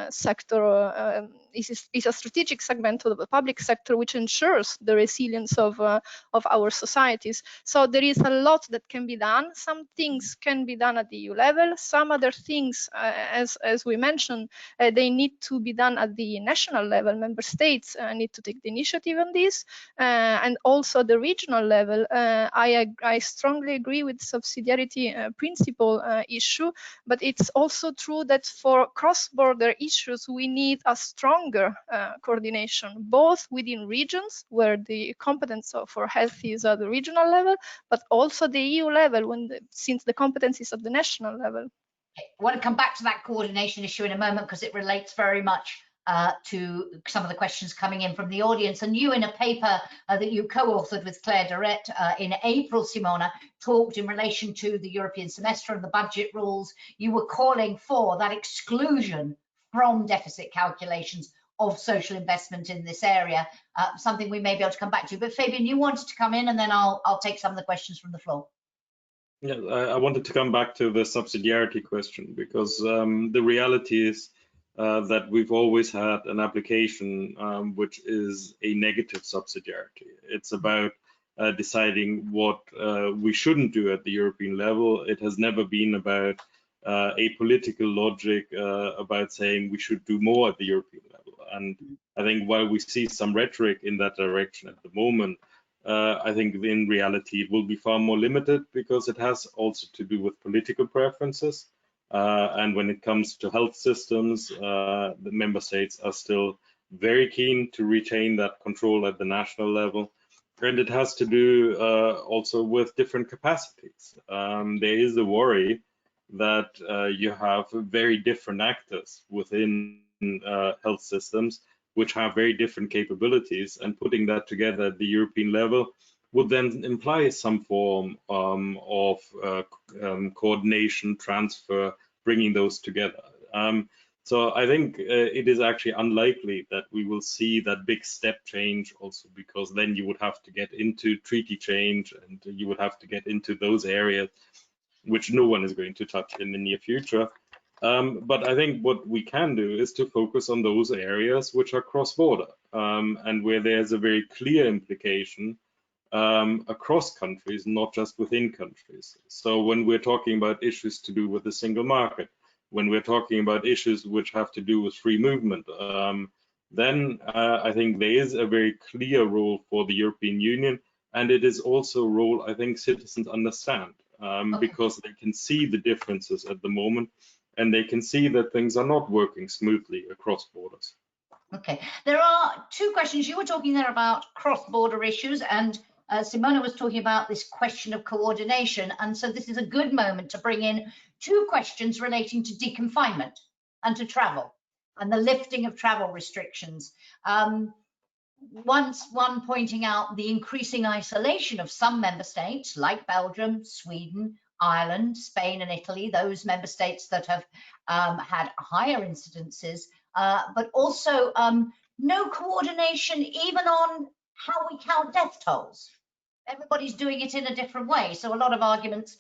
sector. Is a strategic segment of the public sector which ensures the resilience of our societies. So there is a lot that can be done. Some things can be done at the EU level. Some other things, as we mentioned, they need to be done at the national level. Member states need to take the initiative on this, and also the regional level. I strongly agree with the subsidiarity principle issue, but it's also true that for cross-border issues we need a stronger coordination, both within regions where the competence for health is at the regional level, but also the EU level since the competence is at the national level. I want to come back to that coordination issue in a moment because it relates very much to some of the questions coming in from the audience. And you, in a paper that you co-authored with Claire Dorette in April, Simona, talked in relation to the European semester and the budget rules. You were calling for that exclusion from deficit calculations of social investment in this area, something we may be able to come back to. But Fabian, you wanted to come in, and then I'll take some of the questions from the floor. Yeah, I wanted to come back to the subsidiarity question, because the reality is that we've always had an application which is a negative subsidiarity. It's about deciding what we shouldn't do at the European level. It has never been about a political logic about saying we should do more at the European level. And I think while we see some rhetoric in that direction at the moment, I think in reality it will be far more limited, because it has also to do with political preferences. And when it comes to health systems, the member states are still very keen to retain that control at the national level. And it has to do also with different capacities. There is a worry that you have very different actors within health systems which have very different capabilities, and putting that together at the European level would then imply some form of coordination, transfer, bringing those together. So I think it is actually unlikely that we will see that big step change, also because then you would have to get into treaty change, and you would have to get into those areas which no one is going to touch in the near future. But I think what we can do is to focus on those areas which are cross-border, and where there's a very clear implication across countries, not just within countries. So when we're talking about issues to do with the single market, when we're talking about issues which have to do with free movement, then I think there is a very clear role for the European Union, and it is also a role I think citizens understand, because they can see the differences at the moment, and they can see that things are not working smoothly across borders. Okay, there are two questions. You were talking there about cross-border issues, and Simona was talking about this question of coordination. And so this is a good moment to bring in two questions relating to deconfinement and to travel and the lifting of travel restrictions. One pointing out the increasing isolation of some member states like Belgium, Sweden, Ireland, Spain and Italy, those member states that have had higher incidences, but also no coordination even on how we count death tolls. Everybody's doing it in a different way. So a lot of arguments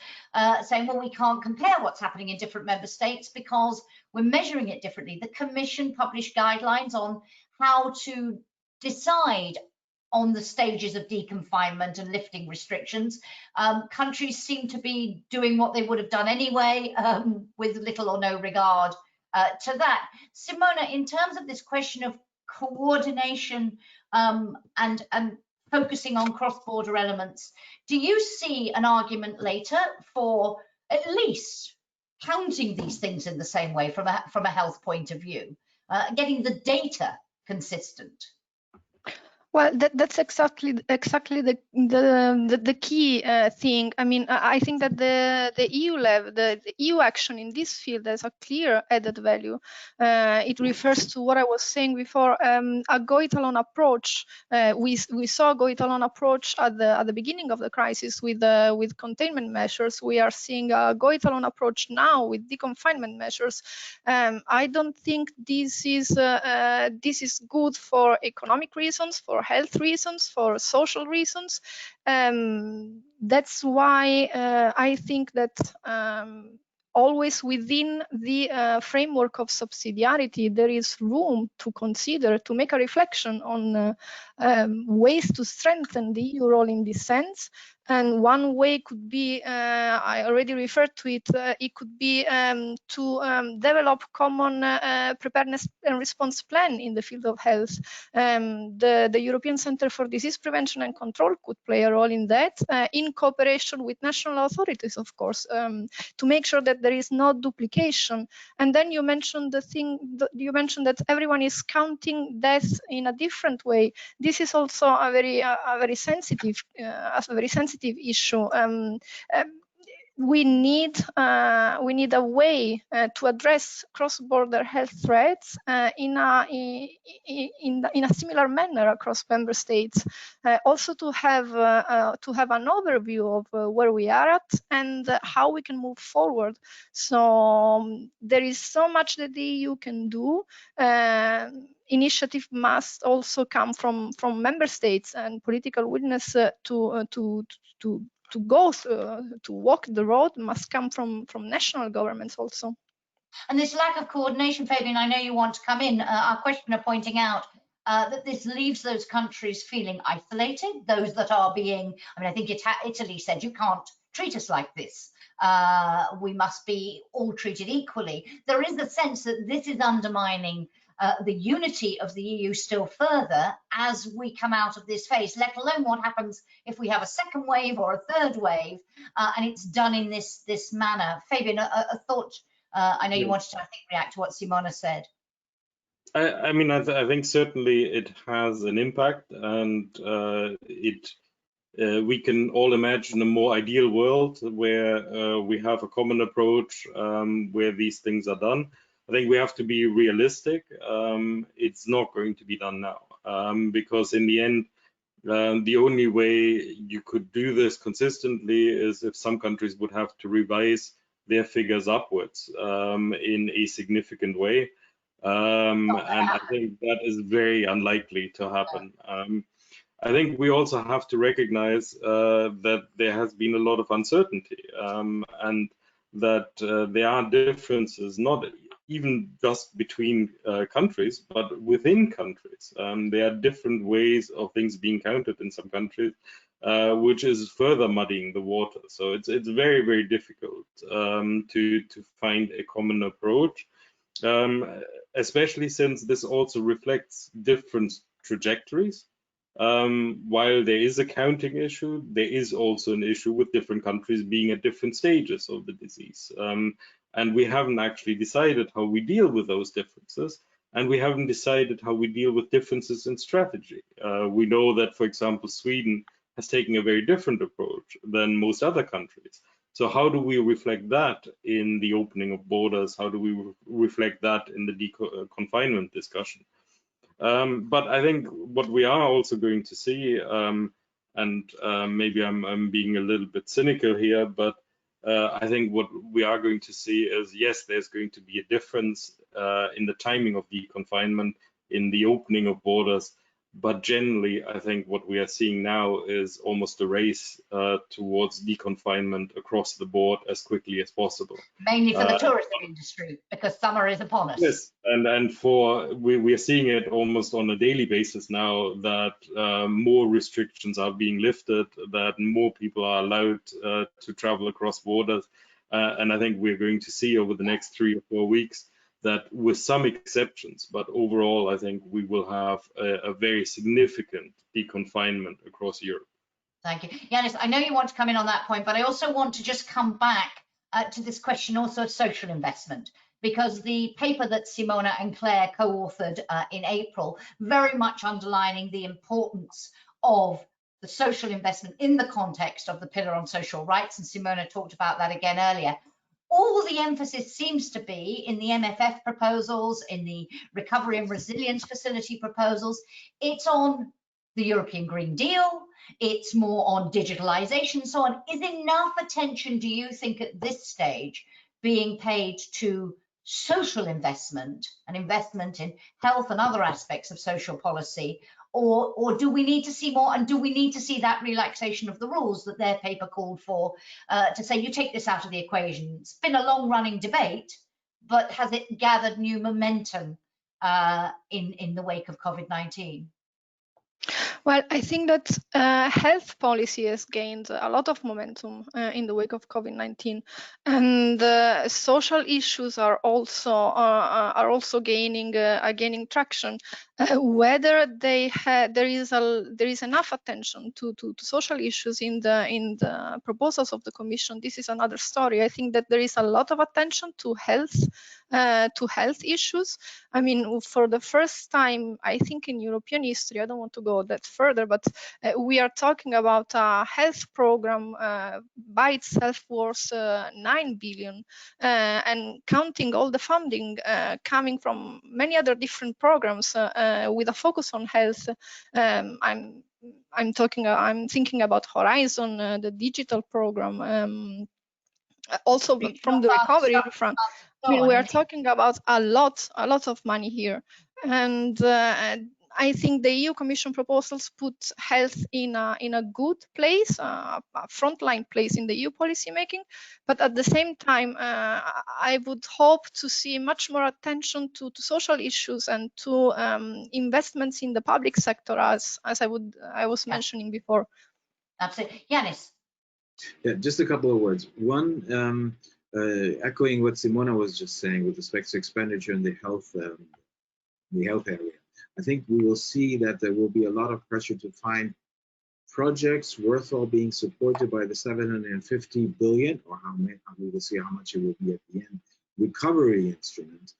saying, well, we can't compare what's happening in different member states because we're measuring it differently. The Commission published guidelines on how to decide on the stages of deconfinement and lifting restrictions. Countries seem to be doing what they would have done anyway, with little or no regard to that. Simona, in terms of this question of coordination and focusing on cross-border elements, do you see an argument later for at least counting these things in the same way from a health point of view, getting the data consistent? Well, that's exactly the key thing. I mean, I think that the EU level, the EU action in this field has a clear added value. It refers to what I was saying before, a go-it-alone approach. We saw a go-it-alone approach at the beginning of the crisis with containment measures. We are seeing a go-it-alone approach now with deconfinement measures. I don't think this is good for economic reasons, for for health reasons, for social reasons. That's why I think that always within the framework of subsidiarity, there is room to consider, to make a reflection on ways to strengthen the EU role in this sense. And one way could be, I already referred to it, it could be to develop common preparedness and response plan in the field of health. The European Centre for Disease Prevention and Control could play a role in that, in cooperation with national authorities, of course, to make sure that there is no duplication. And then you mentioned you mentioned that everyone is counting deaths in a different way. This is also a very sensitive issue. We need a way to address cross-border health threats in a similar manner across member states. Also to have an overview of where we are at and how we can move forward. So there is so much that the EU can do. Initiative must also come from member states, and political willingness to go to walk the road must come from national governments also. And this lack of coordination, Fabian, I know you want to come in. Our questioner pointing out that this leaves those countries feeling isolated, those that are being, I mean, I think Italy said, you can't treat us like this. We must be all treated equally. There is a sense that this is undermining the unity of the EU still further as we come out of this phase, let alone what happens if we have a second wave or a third wave, and it's done in this manner. Fabian, a thought? I know you wanted to, I think, react to what Simona said. I mean, I think certainly it has an impact, and we can all imagine a more ideal world where we have a common approach where these things are done. I think we have to be realistic. It's not going to be done now because in the end, the only way you could do this consistently is if some countries would have to revise their figures upwards in a significant way. And I think that is very unlikely to happen. I think we also have to recognize that there has been a lot of uncertainty and that there are differences, not even just between countries, but within countries. There are different ways of things being counted in some countries, which is further muddying the water. So it's very, very difficult to find a common approach, especially since this also reflects different trajectories. While there is a counting issue, there is also an issue with different countries being at different stages of the disease. And we haven't actually decided how we deal with those differences, and we haven't decided how we deal with differences in strategy. We know that, for example, Sweden has taken a very different approach than most other countries. So how do we reflect that in the opening of borders? How do we reflect that in the deconfinement discussion? But I think what we are also going to see, and maybe I'm being a little bit cynical here, but I think what we are going to see is, yes, there's going to be a difference in the timing of deconfinement, in the opening of borders. But generally, I think what we are seeing now is almost a race towards deconfinement across the board as quickly as possible. Mainly for the tourism industry, because summer is upon us. Yes, and we are seeing it almost on a daily basis now that more restrictions are being lifted, that more people are allowed to travel across borders. And I think we're going to see over the next 3 or 4 weeks that, with some exceptions, but overall, I think we will have a very significant deconfinement across Europe. Thank you. Janis, I know you want to come in on that point, but I also want to just come back to this question also of social investment, because the paper that Simona and Claire co-authored in April, very much underlining the importance of the social investment in the context of the pillar on social rights, and Simona talked about that again earlier. All the emphasis seems to be in the MFF proposals, in the Recovery and Resilience Facility proposals. It's on the European Green Deal, it's more on digitalization, so on. Is enough attention, do you think, at this stage being paid to social investment and investment in health and other aspects of social policy, or do we need to see more? And do we need to see that relaxation of the rules that their paper called for, to say you take this out of the equation? It's been a long-running debate, but has it gathered new momentum in the wake of COVID-19? Well, I think that health policy has gained a lot of momentum in the wake of COVID-19, and social issues are also gaining traction. Whether there is enough attention to social issues in the proposals of the Commission, this is another story. I think that there is a lot of attention to health issues. I mean, for the first time, I think in European history, I don't want to go that further, but we are talking about a health program by itself worth 9 billion, and counting all the funding coming from many other different programs with a focus on health. I'm thinking about Horizon, the digital program. Also from the recovery front. I mean, we are talking about a lot of money here, and I think the EU Commission proposals put health in a good place, a frontline place in the EU policy making. But at the same time, I would hope to see much more attention to social issues and to investments in the public sector, as I was mentioning before. Absolutely, Janis. Yeah, just a couple of words. One, echoing what Simona was just saying with respect to expenditure in the health area. I think we will see that there will be a lot of pressure to find projects worthwhile being supported by the 750 billion, or we will see how much it will be at the end, recovery instrument.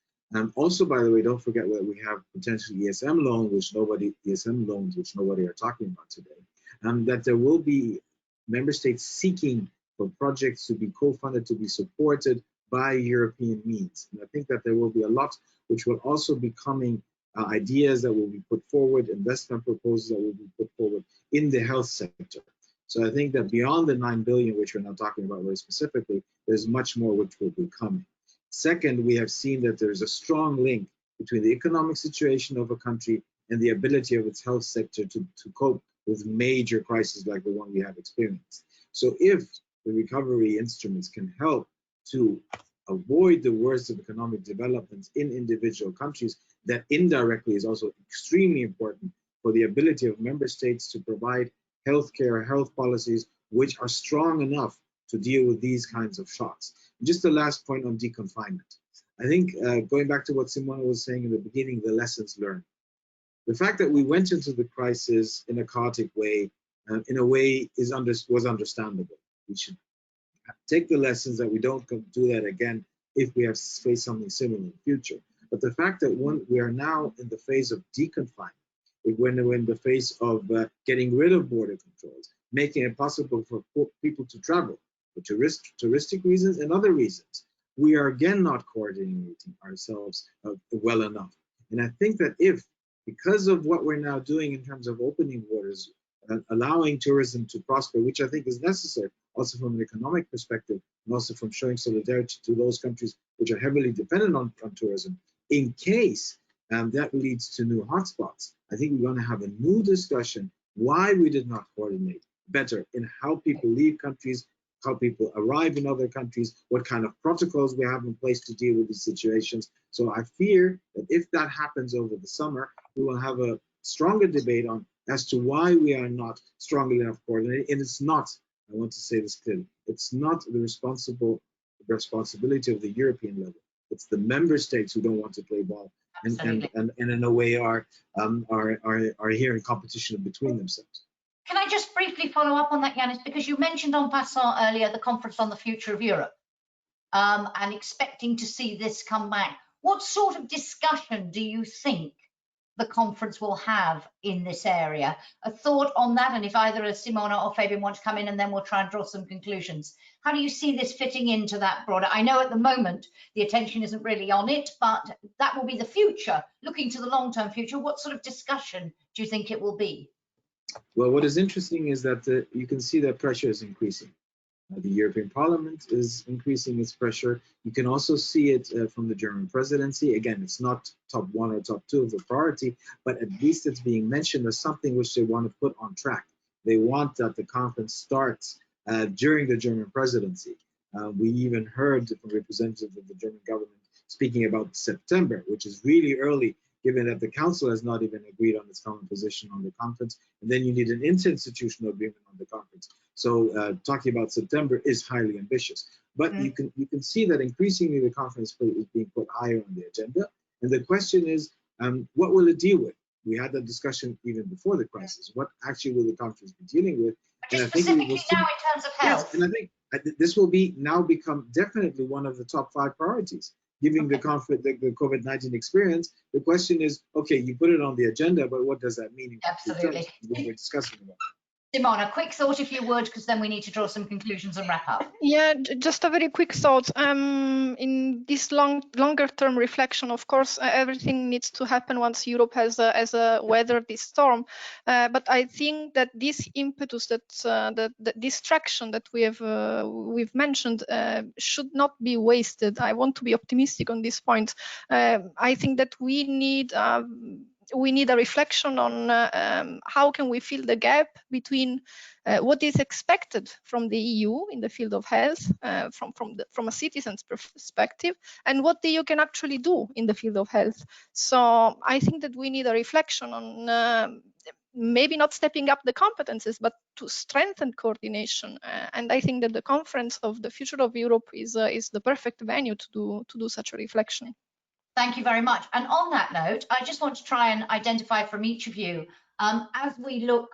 Also, by the way, don't forget that we have potential ESM loans, which nobody are talking about today. That there will be member states seeking for projects to be co-funded, to be supported by European means. And I think that there will be a lot which will also be coming, ideas that will be put forward, investment proposals that will be put forward in the health sector. So I think that beyond the 9 billion, which we're not talking about very specifically, there's much more which will be coming. Second, we have seen that there's a strong link between the economic situation of a country and the ability of its health sector to cope with major crises like the one we have experienced. So if the recovery instruments can help to avoid the worst of economic developments in individual countries, that indirectly is also extremely important for the ability of member states to provide healthcare, health policies which are strong enough to deal with these kinds of shocks. Just the last point on deconfinement. I think going back to what Simona was saying in the beginning, the lessons learned. The fact that we went into the crisis in a chaotic way, in a way, was understandable. We should take the lessons that we don't do that again if we have faced something similar in the future. But the fact that we are now in the phase of deconfinement, when we're in the phase of getting rid of border controls, making it possible for people to travel for touristic reasons and other reasons, we are again not coordinating ourselves well enough. And I think that because of what we're now doing in terms of opening borders, allowing tourism to prosper, which I think is necessary, also from an economic perspective, and also from showing solidarity to those countries which are heavily dependent on tourism, in case that leads to new hotspots, I think we're going to have a new discussion why we did not coordinate better in how people leave countries, how people arrive in other countries, what kind of protocols we have in place to deal with these situations. So I fear that if that happens over the summer, we will have a stronger debate as to why we are not strongly enough coordinated. And it's not, I want to say this clearly, it's not the responsibility of the European level. It's the member states who don't want to play ball and in a way are here in competition between themselves. Can I just briefly follow up on that, Janis, because you mentioned en passant earlier the conference on the future of Europe, and expecting to see this come back. What sort of discussion do you think the conference will have in this area? A thought on that, and if either Simona or Fabian want to come in, and then we'll try and draw some conclusions. How do you see this fitting into that broader? I know at the moment the attention isn't really on it, but that will be the future. Looking to the long-term future, what sort of discussion do you think it will be? Well, what is interesting is that you can see that pressure is increasing. The European Parliament is increasing its pressure. You can also see it from the German presidency. Again, it's not top 1 or top 2 of the priority, but at least it's being mentioned as something which they want to put on track. They want that the conference starts during the German presidency. We even heard from representatives of the German government speaking about September, which is really early, given that the Council has not even agreed on its common position on the conference, and then you need an interinstitutional agreement on the conference. So talking about September is highly ambitious. But you can see that increasingly the conference is being put higher on the agenda. And the question is, what will it deal with? We had that discussion even before the crisis. What actually will the conference be dealing with? Just specifically now in terms of health. Yes, and I think this will now become definitely one of the top 5 priorities. Given the COVID-19 experience, the question is, okay, you put it on the agenda, but what does that mean? Absolutely. When we're discussing about it. Simona, a quick thought if you would, because then we need to draw some conclusions and wrap up. Yeah, just a very quick thought. In this longer term reflection, of course, everything needs to happen once Europe has weathered this storm. But I think that this impetus, that distraction that we've mentioned, should not be wasted. I want to be optimistic on this point. I think that we need a reflection on how can we fill the gap between what is expected from the EU in the field of health from a citizen's perspective and what the EU can actually do in the field of health. So I think that we need a reflection on maybe not stepping up the competences, but to strengthen coordination. And I think that the conference of the future of Europe is the perfect venue to do such a reflection. Thank you very much. And on that note, I just want to try and identify from each of you, as we look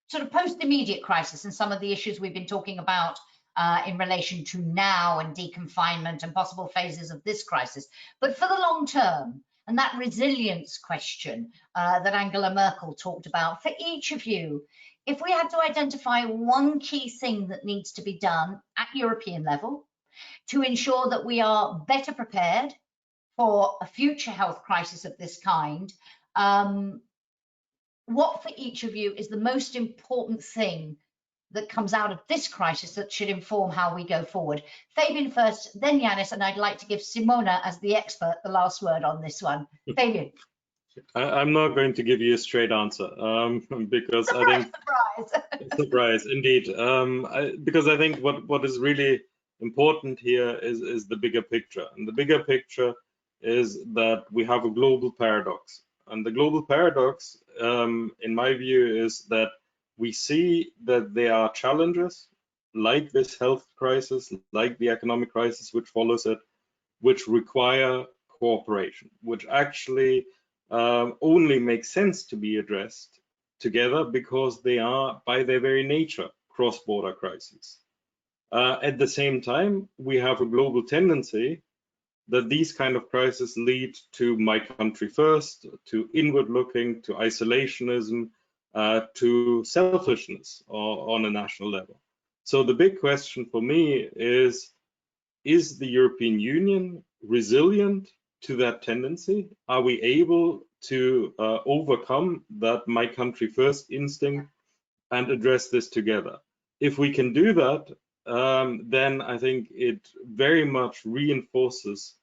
sort of post-immediate crisis and some of the issues we've been talking about in relation to now and deconfinement and possible phases of this crisis, but for the long term, and that resilience question that Angela Merkel talked about, for each of you, if we had to identify one key thing that needs to be done at European level to ensure that we are better prepared for a future health crisis of this kind, what for each of you is the most important thing that comes out of this crisis that should inform how we go forward? Fabian first, then Janis, and I'd like to give Simona, as the expert, the last word on this one. Fabian. I'm not going to give you a straight answer because surprise, I think surprise indeed, because I think what is really important here is the bigger picture, and the bigger picture is that we have a global paradox. And the global paradox, in my view, is that we see that there are challenges like this health crisis, like the economic crisis which follows it, which require cooperation, which actually only make sense to be addressed together because they are, by their very nature, cross-border crises. At the same time, we have a global tendency that these kind of crises lead to my country first, to inward looking, to isolationism, to selfishness on a national level. So the big question for me is the European Union resilient to that tendency? Are we able to overcome that my country first instinct and address this together? If we can do that, then I think it very much reinforces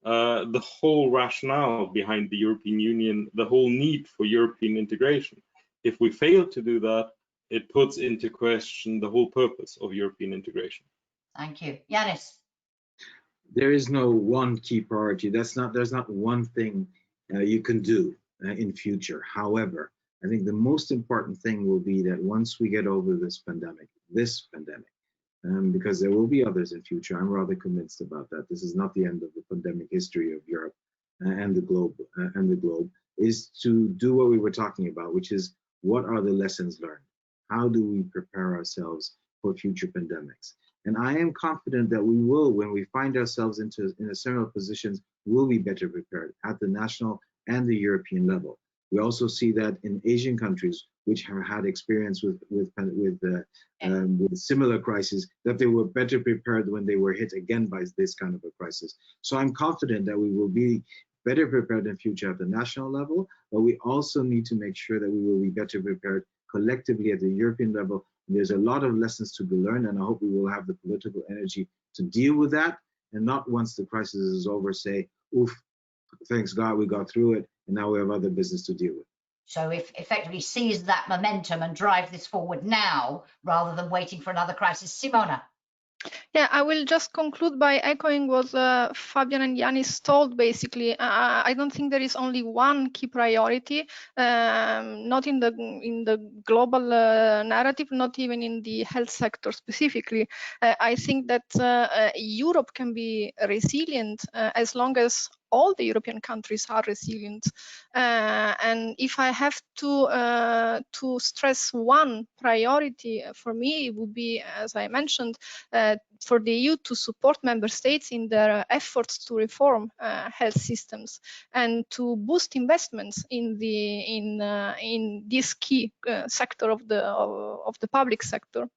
the whole rationale behind the European Union, the whole need for European integration. If we fail to do that, it puts into question the whole purpose of European integration. Thank you. Janis. There is no one key priority. There's not one thing you can do in future. However, I think the most important thing will be that once we get over this pandemic, because there will be others in future, I'm rather convinced about that. This is not the end of the pandemic history of Europe and the globe, is to do what we were talking about, which is what are the lessons learned? How do we prepare ourselves for future pandemics? And I am confident that we will, when we find ourselves in a similar positions, will be better prepared at the national and the European level. We also see that in Asian countries, which have had experience with similar crises, that they were better prepared when they were hit again by this kind of a crisis. So I'm confident that we will be better prepared in future at the national level, but we also need to make sure that we will be better prepared collectively at the European level There's a lot of lessons to be learned, and I hope we will have the political energy to deal with that, and not once the crisis is over say, oof, thanks God we got through it, and now we have other business to deal with. So if effectively seize that momentum and drive this forward now, rather than waiting for another crisis. Simona. Yeah, I will just conclude by echoing what Fabian and Janis told. Basically, I don't think there is only one key priority, not in the global narrative, not even in the health sector specifically. I think that Europe can be resilient as long as all the European countries are resilient. And if I have to stress one priority for me, it would be, as I mentioned, for the EU to support member states in their efforts to reform health systems and to boost investments in this key sector of the public sector.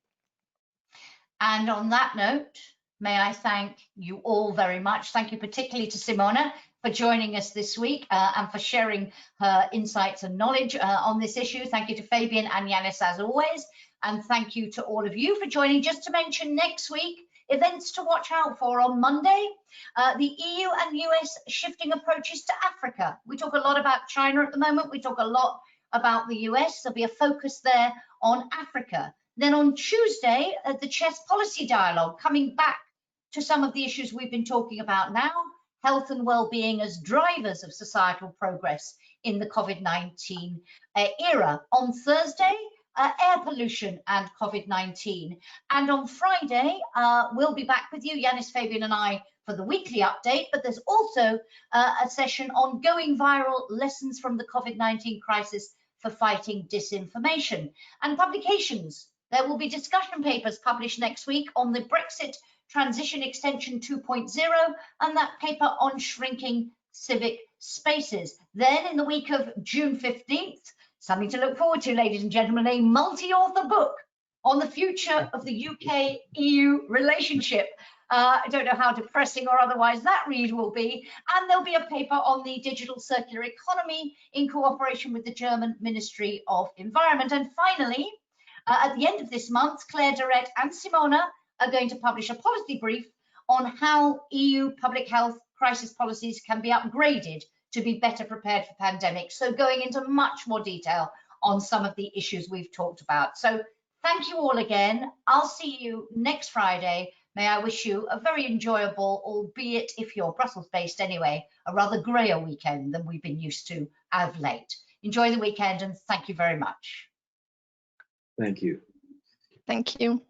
And on that note, may I thank you all very much. Thank you particularly to Simona for joining us this week and for sharing her insights and knowledge on this issue. Thank you to Fabian and Janis as always. And thank you to all of you for joining. Just to mention next week, events to watch out for on Monday, the EU and US shifting approaches to Africa. We talk a lot about China at the moment. We talk a lot about the US. There'll be a focus there on Africa. Then on Tuesday, the Chess Policy Dialogue, coming back to some of the issues we've been talking about now, health and well-being as drivers of societal progress in the COVID-19 era. On Thursday, air pollution and COVID-19. And on Friday, we'll be back with you, Janis, Fabian and I, for the weekly update, but there's also a session on going viral, lessons from the COVID-19 crisis for fighting disinformation. And publications. There will be discussion papers published next week on the Brexit Transition Extension 2.0 and that paper on shrinking civic spaces. Then in the week of June 15th, something to look forward to, ladies and gentlemen, a multi-author book on the future of the UK-EU relationship. I don't know how depressing or otherwise that read will be. And there'll be a paper on the digital circular economy in cooperation with the German Ministry of Environment. And finally, at the end of this month, Claire Durrett and Simona are going to publish a policy brief on how EU public health crisis policies can be upgraded to be better prepared for pandemics. So going into much more detail on some of the issues we've talked about. So thank you all again. I'll see you next Friday. May I wish you a very enjoyable, albeit if you're Brussels based anyway, a rather grayer weekend than we've been used to of late. Enjoy the weekend and thank you very much. Thank you. Thank you.